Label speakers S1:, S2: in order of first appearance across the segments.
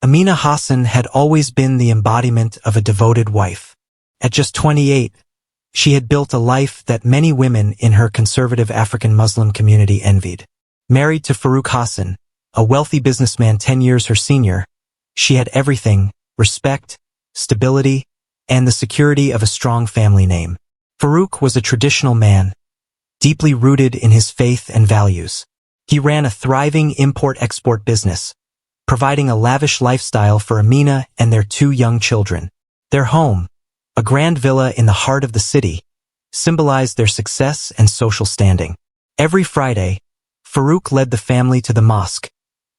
S1: Amina Hassan had always been the embodiment of a devoted wife. At just 28, she had built a life that many women in her conservative African Muslim community envied. Married to Farouk Hassan, a wealthy businessman 10 years her senior, she had everything: respect, stability, and the security of a strong family name. Farouk was a traditional man, deeply rooted in his faith and values. He ran a thriving import-export business, providing a lavish lifestyle for Amina and their 2 young children. Their home, a grand villa in the heart of the city, symbolized their success and social standing. Every Friday, Farouk led the family to the mosque,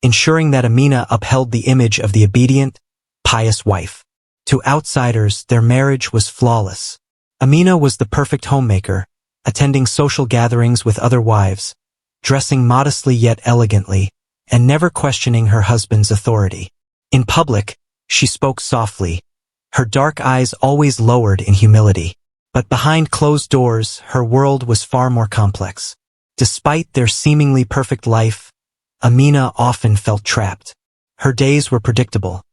S1: ensuring that Amina upheld the image of the obedient, pious wife. To outsiders, their marriage was flawless. Amina was the perfect homemaker, attending social gatherings with other wives, dressing modestly yet elegantly, and never questioning her husband's authority. In public, she spoke softly, her dark eyes always lowered in humility. But behind closed doors, her world was far more complex. Despite their seemingly perfect life, Amina often felt trapped. Her days were predictable.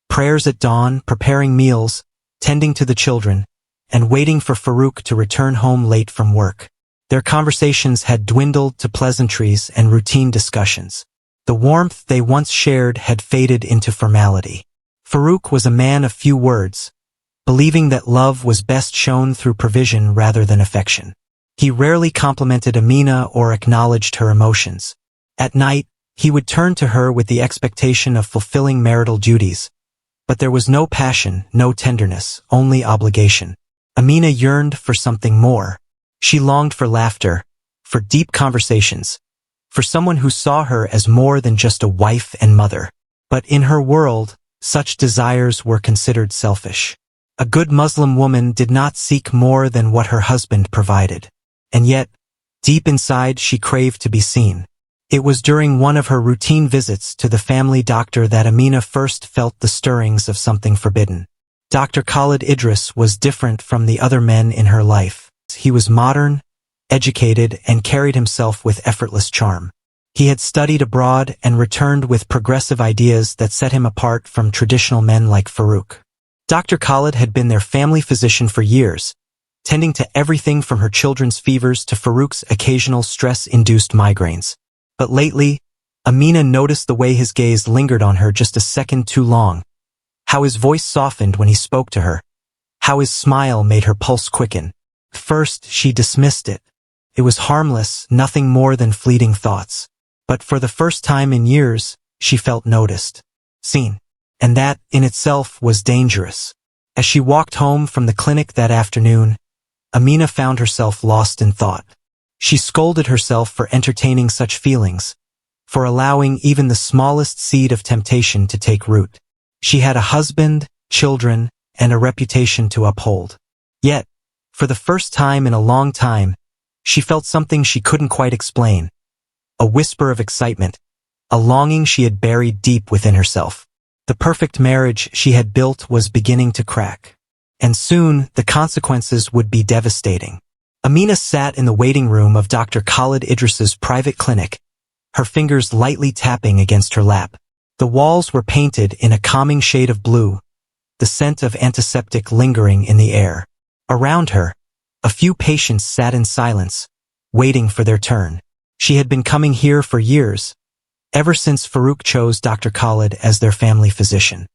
S1: Prayers at dawn, preparing meals, tending to the children, and waiting for Farouk to return home late from work. Their conversations had dwindled to pleasantries and routine discussions. The warmth they once shared had faded into formality. Farouk was a man of few words, believing that love was best shown through provision rather than affection. He rarely complimented Amina or acknowledged her emotions. At night, he would turn to her with the expectation of fulfilling marital duties. But there was no passion, no tenderness, only obligation. Amina yearned for something more. She longed for laughter, for deep conversations, for someone who saw her as more than just a wife and mother. But in her world, such desires were considered selfish. A good Muslim woman did not seek more than what her husband provided. And yet, deep inside she craved to be seen. It was during one of her routine visits to the family doctor that Amina first felt the stirrings of something forbidden. Dr. Khalid Idris was different from the other men in her life. He was modern, educated, and carried himself with effortless charm. He had studied abroad and returned with progressive ideas that set him apart from traditional men like Farouk. Dr. Khalid had been their family physician for years, tending to everything from her children's fevers to Farouk's occasional stress-induced migraines. But lately, Amina noticed the way his gaze lingered on her just a second too long, how his voice softened when he spoke to her, how his smile made her pulse quicken. First, she dismissed it. It was harmless, nothing more than fleeting thoughts. But for the first time in years, she felt noticed, seen. And that, in itself, was dangerous. As she walked home from the clinic that afternoon, Amina found herself lost in thought. She scolded herself for entertaining such feelings, for allowing even the smallest seed of temptation to take root. She had a husband, children, and a reputation to uphold. Yet, for the first time in a long time, she felt something she couldn't quite explain. A whisper of excitement, a longing she had buried deep within herself. The perfect marriage she had built was beginning to crack. And soon, the consequences would be devastating. Amina sat in the waiting room of Dr. Khalid Idris's private clinic, her fingers lightly tapping against her lap. The walls were painted in a calming shade of blue, the scent of antiseptic lingering in the air. Around her, a few patients sat in silence, waiting for their turn. She had been coming here for years, ever since Farouk chose Dr. Khalid as their family physician.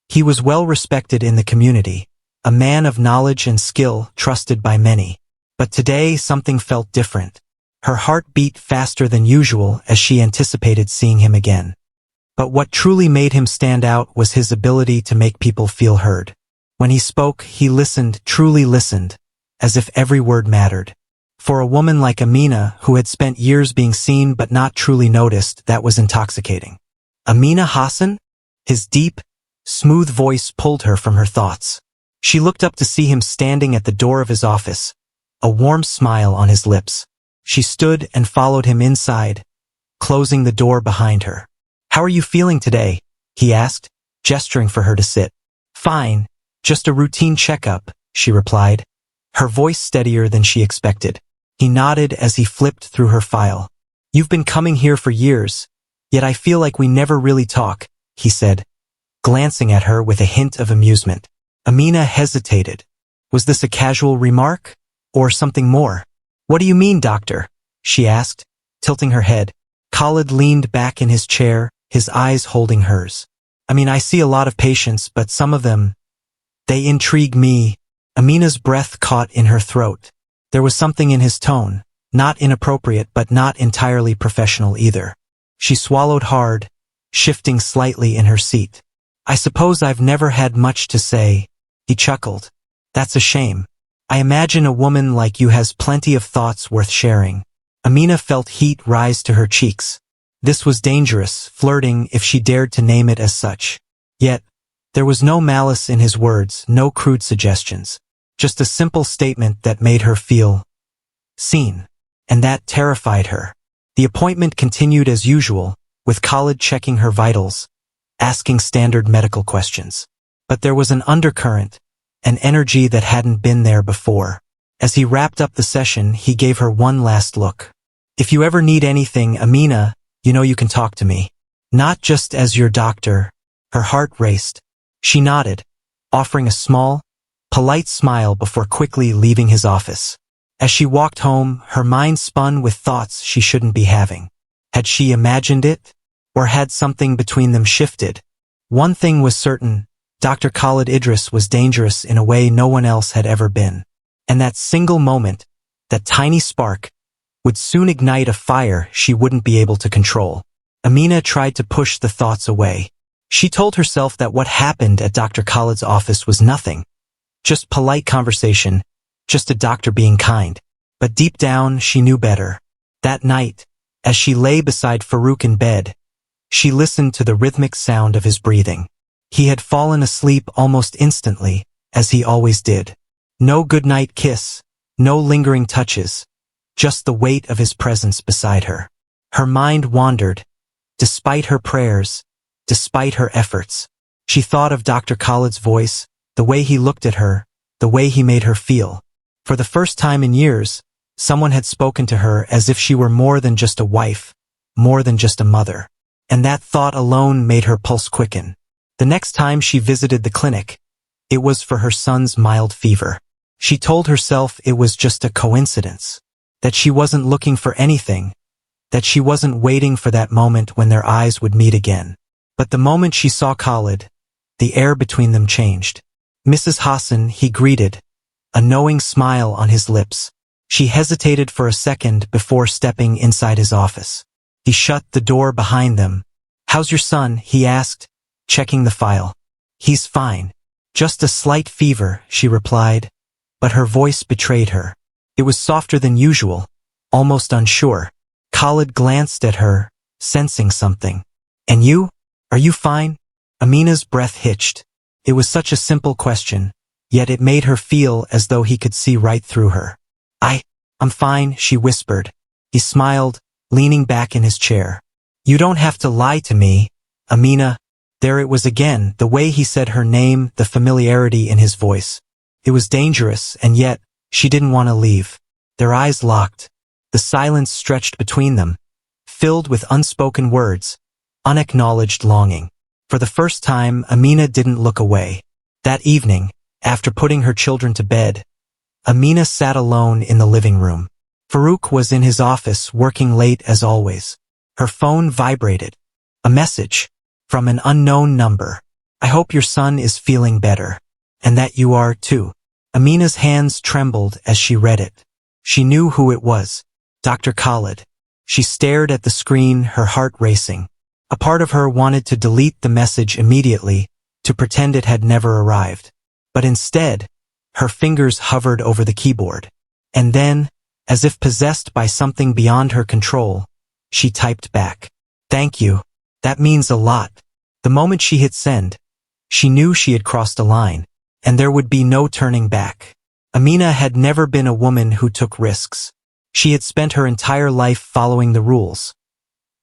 S1: He was well respected in the community, a man of knowledge and skill trusted by many. But today something felt different. Her heart beat faster than usual as she anticipated seeing him again. But what truly made him stand out was his ability to make people feel heard. When he spoke, he listened, truly listened, as if every word mattered. For a woman like Amina, who had spent years being seen but not truly noticed, that was intoxicating. Amina Hassan? His deep, smooth voice pulled her from her thoughts. She looked up to see him standing at the door of his office, a warm smile on his lips. She stood and followed him inside, closing the door behind her. "How are you feeling today?" he asked, gesturing for her to sit. "Fine, just a routine checkup," she replied, her voice steadier than she expected. He nodded as he flipped through her file. "You've been coming here for years, yet I feel like we never really talk," he said, glancing at her with a hint of amusement. Amina hesitated. Was this a casual remark? Or something more? What do you mean, doctor? She asked, tilting her head. Khalid leaned back in his chair, his eyes holding hers. I see a lot of patients, but some of them, they intrigue me. Amina's breath caught in her throat. There was something in his tone, not inappropriate but not entirely professional either. She swallowed hard, shifting slightly in her seat. I suppose I've never had much to say. He chuckled. That's a shame. I imagine a woman like you has plenty of thoughts worth sharing. Amina felt heat rise to her cheeks. This was dangerous, flirting if she dared to name it as such. Yet, there was no malice in his words, no crude suggestions. Just a simple statement that made her feel seen. And that terrified her. The appointment continued as usual, with Khalid checking her vitals, asking standard medical questions. But there was an undercurrent, an energy that hadn't been there before. As he wrapped up the session, he gave her one last look. If you ever need anything, Amina, you know you can talk to me. Not just as your doctor. Her heart raced. She nodded, offering a small, polite smile before quickly leaving his office. As she walked home, her mind spun with thoughts she shouldn't be having. Had she imagined it? Or had something between them shifted? One thing was certain, Dr. Khalid Idris was dangerous in a way no one else had ever been. And that single moment, that tiny spark, would soon ignite a fire she wouldn't be able to control. Amina tried to push the thoughts away. She told herself that what happened at Dr. Khalid's office was nothing. Just polite conversation, just a doctor being kind. But deep down, she knew better. That night, as she lay beside Farouk in bed, she listened to the rhythmic sound of his breathing. He had fallen asleep almost instantly, as he always did. No goodnight kiss, no lingering touches, just the weight of his presence beside her. Her mind wandered, despite her prayers, despite her efforts. She thought of Dr. Khalid's voice, the way he looked at her, the way he made her feel. For the first time in years, someone had spoken to her as if she were more than just a wife, more than just a mother. And that thought alone made her pulse quicken. The next time she visited the clinic, it was for her son's mild fever. She told herself it was just a coincidence, that she wasn't looking for anything, that she wasn't waiting for that moment when their eyes would meet again. But the moment she saw Khalid, the air between them changed. Mrs. Hassan, he greeted, a knowing smile on his lips. She hesitated for a second before stepping inside his office. He shut the door behind them. How's your son? He asked, checking the file. He's fine. Just a slight fever, she replied, but her voice betrayed her. It was softer than usual, almost unsure. Khalid glanced at her, sensing something. And you? Are you fine? Amina's breath hitched. It was such a simple question, yet it made her feel as though he could see right through her. I'm fine, she whispered. He smiled, leaning back in his chair. You don't have to lie to me, Amina. There it was again, the way he said her name, the familiarity in his voice. It was dangerous, and yet, she didn't want to leave. Their eyes locked. The silence stretched between them, filled with unspoken words, unacknowledged longing. For the first time, Amina didn't look away. That evening, after putting her children to bed, Amina sat alone in the living room. Farouk was in his office, working late as always. Her phone vibrated. A message from an unknown number. I hope your son is feeling better. And that you are too. Amina's hands trembled as she read it. She knew who it was. Dr. Khalid. She stared at the screen, her heart racing. A part of her wanted to delete the message immediately, to pretend it had never arrived. But instead, her fingers hovered over the keyboard. And then, as if possessed by something beyond her control, she typed back. Thank you. That means a lot. The moment she hit send, she knew she had crossed a line, and there would be no turning back. Amina had never been a woman who took risks. She had spent her entire life following the rules,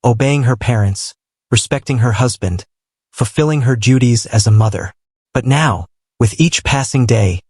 S1: obeying her parents, respecting her husband, fulfilling her duties as a mother. But now, with each passing day,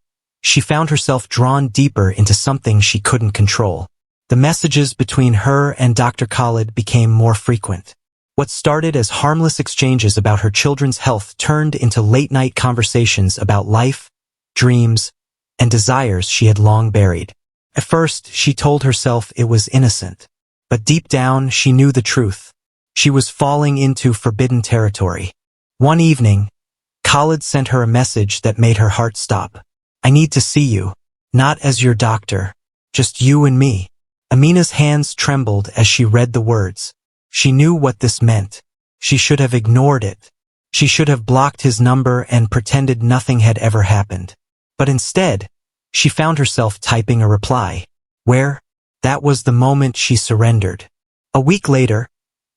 S1: she found herself drawn deeper into something she couldn't control. The messages between her and Dr. Khalid became more frequent. What started as harmless exchanges about her children's health turned into late-night conversations about life, dreams, and desires she had long buried. At first, she told herself it was innocent. But deep down, she knew the truth. She was falling into forbidden territory. One evening, Khalid sent her a message that made her heart stop. "I need to see you. Not as your doctor. Just you and me." Amina's hands trembled as she read the words. She knew what this meant. She should have ignored it. She should have blocked his number and pretended nothing had ever happened. But instead, she found herself typing a reply. Where? That was the moment she surrendered. A week later,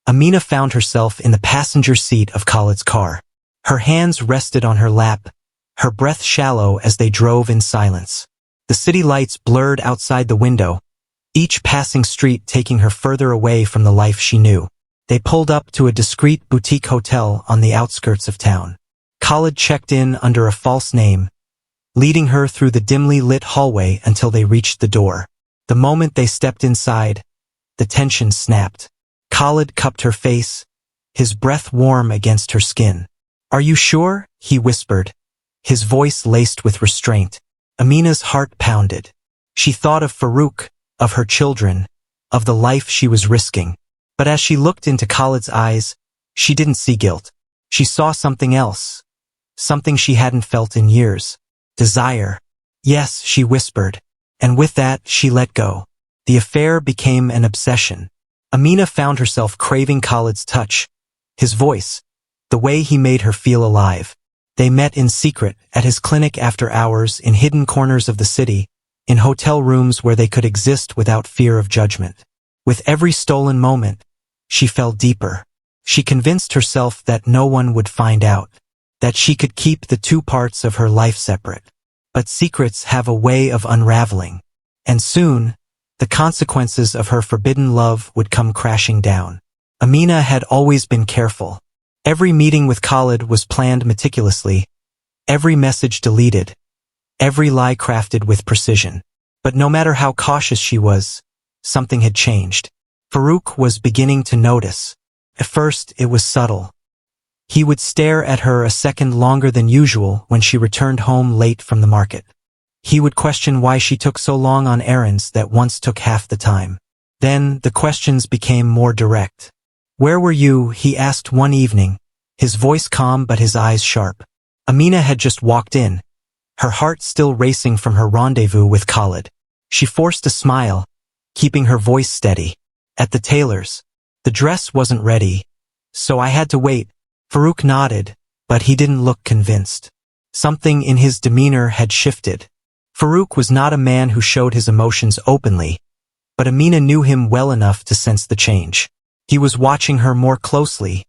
S1: Amina found herself in the passenger seat of Khalid's car. Her hands rested on her lap, her breath shallow as they drove in silence. The city lights blurred outside the window, each passing street taking her further away from the life she knew. They pulled up to a discreet boutique hotel on the outskirts of town. Khalid checked in under a false name, leading her through the dimly lit hallway until they reached the door. The moment they stepped inside, the tension snapped. Khalid cupped her face, his breath warm against her skin. "Are you sure?" he whispered, his voice laced with restraint. Amina's heart pounded. She thought of Farouk, of her children, of the life she was risking. But as she looked into Khalid's eyes, she didn't see guilt. She saw something else, something she hadn't felt in years. Desire. "Yes," she whispered, and with that she let go. The affair became an obsession. Amina found herself craving Khalid's touch, his voice, the way he made her feel alive. They met in secret, at his clinic after hours, in hidden corners of the city, in hotel rooms where they could exist without fear of judgment. With every stolen moment, she fell deeper. She convinced herself that no one would find out, that she could keep the two parts of her life separate. But secrets have a way of unraveling, and soon, the consequences of her forbidden love would come crashing down. Amina had always been careful. Every meeting with Khalid was planned meticulously, every message deleted, every lie crafted with precision. But no matter how cautious she was, something had changed. Farouk was beginning to notice. At first, it was subtle. He would stare at her a second longer than usual when she returned home late from the market. He would question why she took so long on errands that once took half the time. Then, the questions became more direct. "Where were you?" he asked one evening, his voice calm but his eyes sharp. Amina had just walked in, her heart still racing from her rendezvous with Khalid. She forced a smile, keeping her voice steady. "At the tailor's. The dress wasn't ready, so I had to wait." Farouk nodded, but he didn't look convinced. Something in his demeanor had shifted. Farouk was not a man who showed his emotions openly, but Amina knew him well enough to sense the change. He was watching her more closely,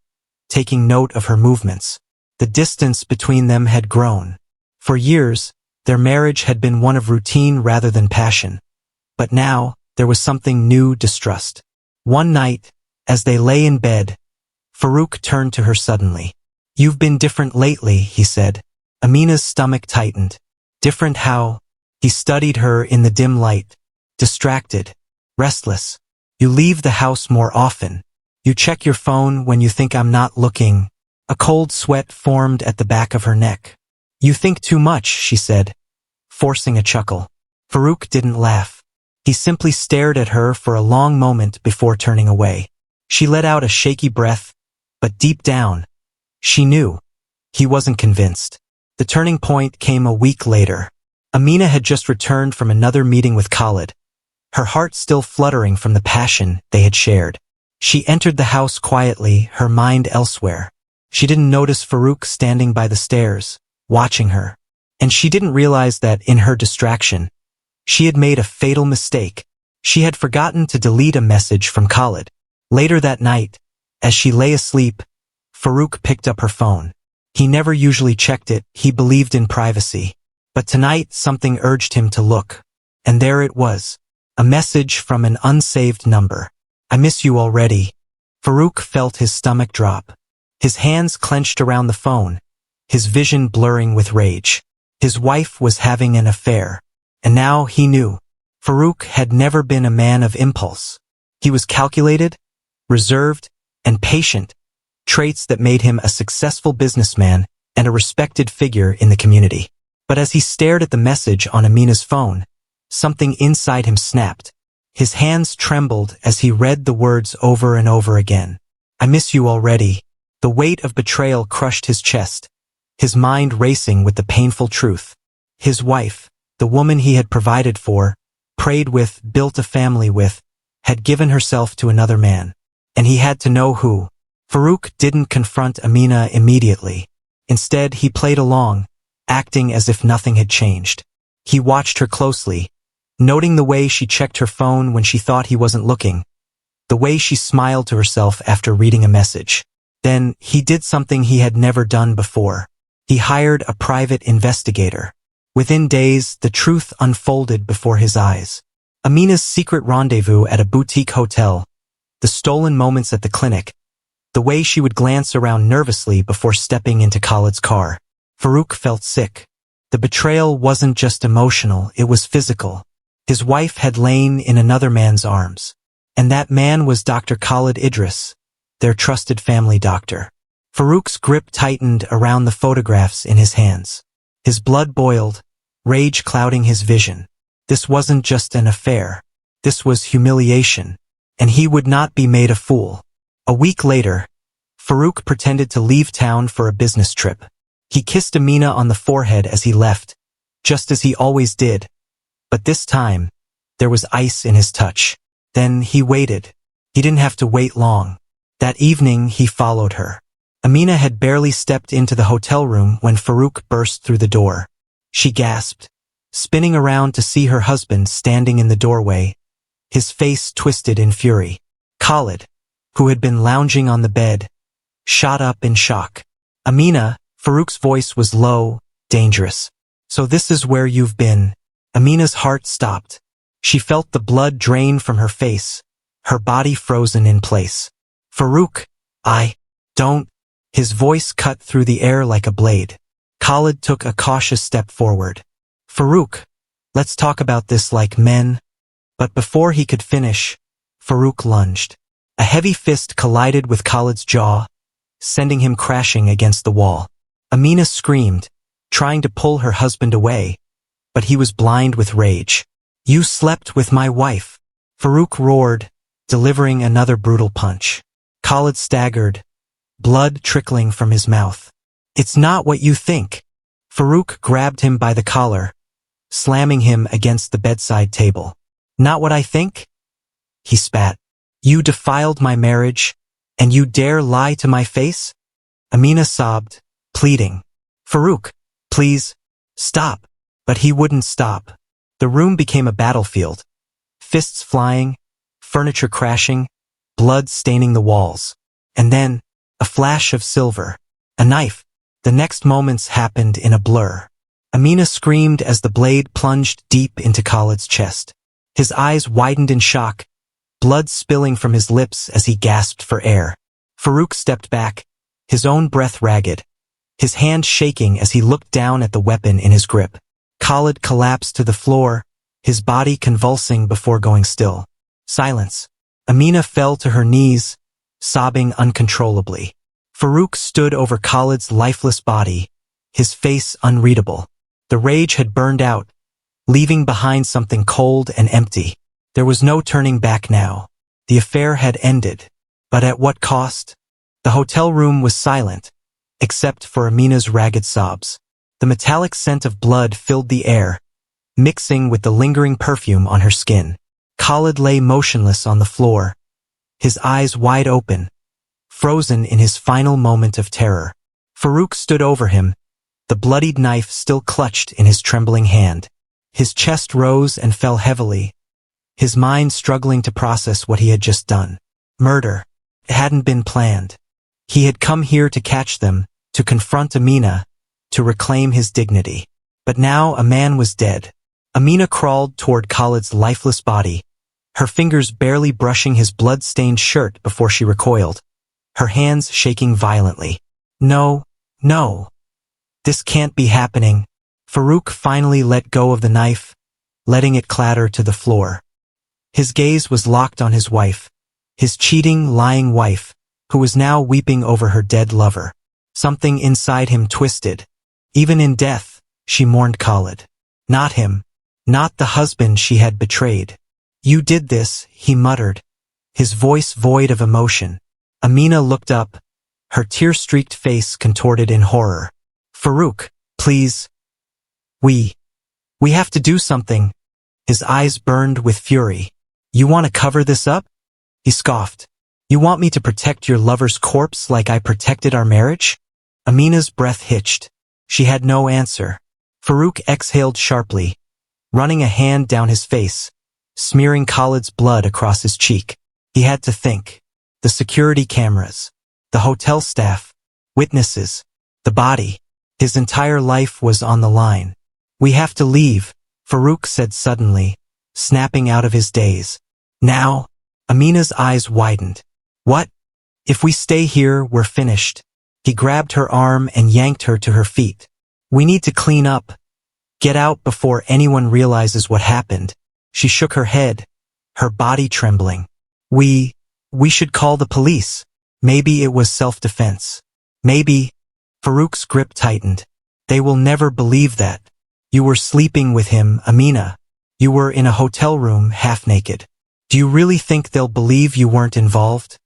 S1: taking note of her movements. The distance between them had grown. For years, their marriage had been one of routine rather than passion. But now, there was something new: distrust. One night, as they lay in bed, Farouk turned to her suddenly. "You've been different lately," he said. Amina's stomach tightened. "Different how?" He studied her in the dim light. "Distracted. Restless. You leave the house more often. You check your phone when you think I'm not looking." A cold sweat formed at the back of her neck. "You think too much," she said, forcing a chuckle. Farouk didn't laugh. He simply stared at her for a long moment before turning away. She let out a shaky breath, but deep down, she knew. He wasn't convinced. The turning point came a week later. Amina had just returned from another meeting with Khalid, her heart still fluttering from the passion they had shared. She entered the house quietly, her mind elsewhere. She didn't notice Farouk standing by the stairs, watching her. And she didn't realize that, in her distraction, she had made a fatal mistake. She had forgotten to delete a message from Khalid. Later that night, as she lay asleep, Farouk picked up her phone. He never usually checked it, he believed in privacy. But tonight something urged him to look. And there it was. A message from an unsaved number. "I miss you already." Farouk felt his stomach drop. His hands clenched around the phone, his vision blurring with rage. His wife was having an affair. And now he knew. Farouk had never been a man of impulse. He was calculated, reserved, and patient, traits that made him a successful businessman and a respected figure in the community. But as he stared at the message on Amina's phone, something inside him snapped. His hands trembled as he read the words over and over again. "I miss you already." The weight of betrayal crushed his chest, his mind racing with the painful truth. His wife, the woman he had provided for, prayed with, built a family with, had given herself to another man. And he had to know who. Farouk didn't confront Amina immediately. Instead, he played along, acting as if nothing had changed. He watched her closely, noting the way she checked her phone when she thought he wasn't looking, the way she smiled to herself after reading a message. Then, he did something he had never done before. He hired a private investigator. Within days, the truth unfolded before his eyes. Amina's secret rendezvous at a boutique hotel, the stolen moments at the clinic, the way she would glance around nervously before stepping into Khalid's car. Farouk felt sick. The betrayal wasn't just emotional, it was physical. His wife had lain in another man's arms. And that man was Dr. Khalid Idris, their trusted family doctor. Farouk's grip tightened around the photographs in his hands. His blood boiled, rage clouding his vision. This wasn't just an affair. This was humiliation. And he would not be made a fool. A week later, Farouk pretended to leave town for a business trip. He kissed Amina on the forehead as he left, just as he always did. But this time, there was ice in his touch. Then he waited. He didn't have to wait long. That evening, he followed her. Amina had barely stepped into the hotel room when Farouk burst through the door. She gasped, spinning around to see her husband standing in the doorway, his face twisted in fury. Khalid, who had been lounging on the bed, shot up in shock. "Amina," Farouk's voice was low, dangerous. "So this is where you've been." Amina's heart stopped. She felt the blood drain from her face, her body frozen in place. "Farouk, I don't." His voice cut through the air like a blade. Khalid took a cautious step forward. "Farouk, let's talk about this like men." But before he could finish, Farouk lunged. A heavy fist collided with Khalid's jaw, sending him crashing against the wall. Amina screamed, trying to pull her husband away, but he was blind with rage. "You slept with my wife," Farouk roared, delivering another brutal punch. Khalid staggered, blood trickling from his mouth. "It's not what you think." Farouk grabbed him by the collar, slamming him against the bedside table. "Not what I think?" He spat. "You defiled my marriage, and you dare lie to my face?" Amina sobbed, pleading. "Farouk, please, stop." But he wouldn't stop. The room became a battlefield. Fists flying, furniture crashing, blood staining the walls. And then, a flash of silver. A knife. The next moments happened in a blur. Amina screamed as the blade plunged deep into Khalid's chest. His eyes widened in shock, blood spilling from his lips as he gasped for air. Farouk stepped back, his own breath ragged, his hand shaking as he looked down at the weapon in his grip. Khalid collapsed to the floor, his body convulsing before going still. Silence. Amina fell to her knees, sobbing uncontrollably. Farouk stood over Khalid's lifeless body, his face unreadable. The rage had burned out, leaving behind something cold and empty. There was no turning back now. The affair had ended. But at what cost? The hotel room was silent, except for Amina's ragged sobs. The metallic scent of blood filled the air, mixing with the lingering perfume on her skin. Khalid lay motionless on the floor, his eyes wide open, frozen in his final moment of terror. Farouk stood over him, the bloodied knife still clutched in his trembling hand. His chest rose and fell heavily, his mind struggling to process what he had just done. Murder. It hadn't been planned. He had come here to catch them, to confront Amina, to reclaim his dignity. But now a man was dead. Amina crawled toward Khalid's lifeless body, her fingers barely brushing his blood-stained shirt before she recoiled, her hands shaking violently. "No, no. This can't be happening." Farouk finally let go of the knife, letting it clatter to the floor. His gaze was locked on his wife, his cheating, lying wife, who was now weeping over her dead lover. Something inside him twisted. Even in death, she mourned Khalid. Not him. Not the husband she had betrayed. "You did this," he muttered, his voice void of emotion. Amina looked up, her tear-streaked face contorted in horror. "Farouk, please. We have to do something." His eyes burned with fury. "You want to cover this up?" He scoffed. "You want me to protect your lover's corpse like I protected our marriage?" Amina's breath hitched. She had no answer. Farouk exhaled sharply, running a hand down his face, smearing Khalid's blood across his cheek. He had to think. The security cameras, the hotel staff, witnesses, the body. His entire life was on the line. "We have to leave," Farouk said suddenly, snapping out of his daze. "Now?" Amina's eyes widened. "What? If we stay here, we're finished." He grabbed her arm and yanked her to her feet. "We need to clean up. Get out before anyone realizes what happened." She shook her head, her body trembling. We should call the police. Maybe it was self-defense. Maybe." Farouk's grip tightened. "They will never believe that. You were sleeping with him, Amina. You were in a hotel room, half-naked. Do you really think they'll believe you weren't involved?"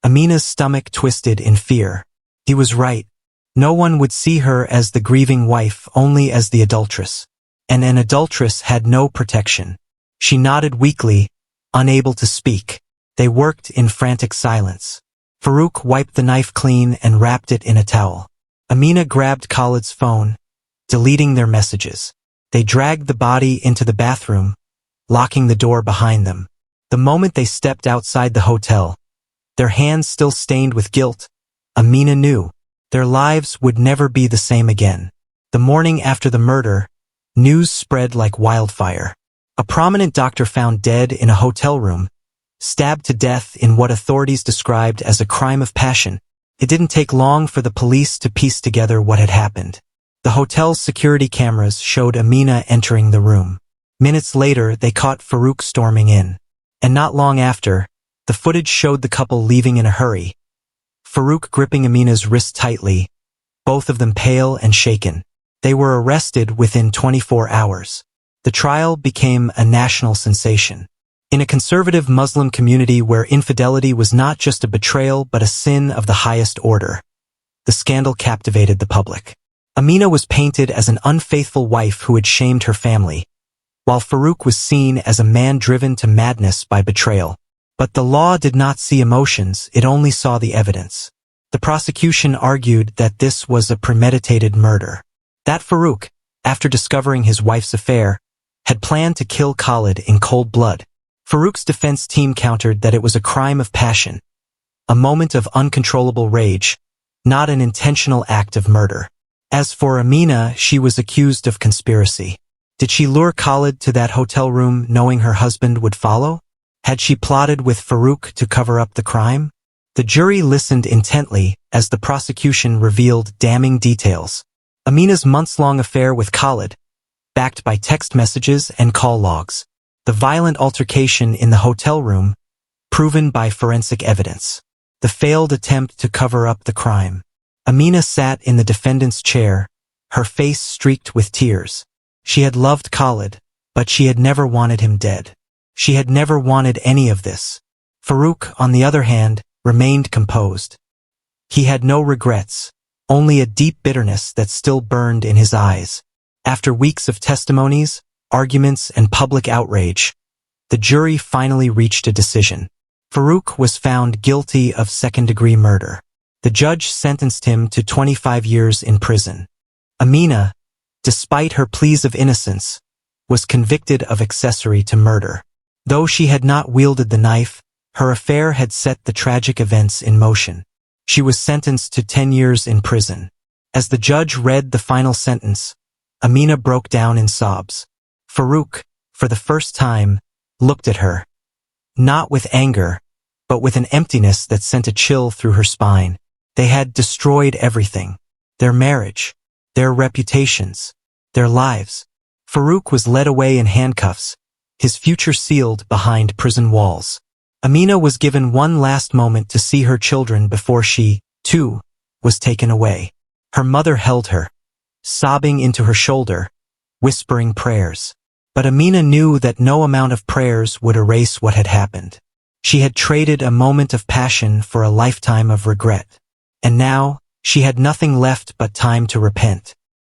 S1: Amina's stomach twisted in fear. He was right. No one would see her as the grieving wife, only as the adulteress. And an adulteress had no protection. She nodded weakly, unable to speak. They worked in frantic silence. Farouk wiped the knife clean and wrapped it in a towel. Amina grabbed Khalid's phone, deleting their messages. They dragged the body into the bathroom, locking the door behind them. The moment they stepped outside the hotel, their hands still stained with guilt, Amina knew their lives would never be the same again. The morning after the murder, news spread like wildfire. A prominent doctor found dead in a hotel room, stabbed to death in what authorities described as a crime of passion. It didn't take long for the police to piece together what had happened. The hotel's security cameras showed Amina entering the room. Minutes later, they caught Farouk storming in. And not long after, the footage showed the couple leaving in a hurry. Farouk gripping Amina's wrist tightly, both of them pale and shaken. They were arrested within 24 hours. The trial became a national sensation. In a conservative Muslim community where infidelity was not just a betrayal but a sin of the highest order, the scandal captivated the public. Amina was painted as an unfaithful wife who had shamed her family, while Farouk was seen as a man driven to madness by betrayal. But the law did not see emotions, it only saw the evidence. The prosecution argued that this was a premeditated murder. That Farouk, after discovering his wife's affair, had planned to kill Khalid in cold blood. Farouk's defense team countered that it was a crime of passion, a moment of uncontrollable rage, not an intentional act of murder. As for Amina, she was accused of conspiracy. Did she lure Khalid to that hotel room knowing her husband would follow? Had she plotted with Farouk to cover up the crime? The jury listened intently as the prosecution revealed damning details. Amina's months-long affair with Khalid, backed by text messages and call logs. The violent altercation in the hotel room, proven by forensic evidence. The failed attempt to cover up the crime. Amina sat in the defendant's chair, her face streaked with tears. She had loved Khalid, but she had never wanted him dead. She had never wanted any of this. Farouk, on the other hand, remained composed. He had no regrets, only a deep bitterness that still burned in his eyes. After weeks of testimonies, arguments, and public outrage, the jury finally reached a decision. Farouk was found guilty of second-degree murder. The judge sentenced him to 25 years in prison. Amina, despite her pleas of innocence, was convicted of accessory to murder. Though she had not wielded the knife, her affair had set the tragic events in motion. She was sentenced to 10 years in prison. As the judge read the final sentence, Amina broke down in sobs. Farouk, for the first time, looked at her. Not with anger, but with an emptiness that sent a chill through her spine. They had destroyed everything. Their marriage, their reputations, their lives. Farouk was led away in handcuffs, his future sealed behind prison walls. Amina was given one last moment to see her children before she, too, was taken away. Her mother held her, sobbing into her shoulder, whispering prayers. But Amina knew that no amount of prayers would erase what had happened. She had traded a moment of passion for a lifetime of regret. And now, she had nothing left but time to repent.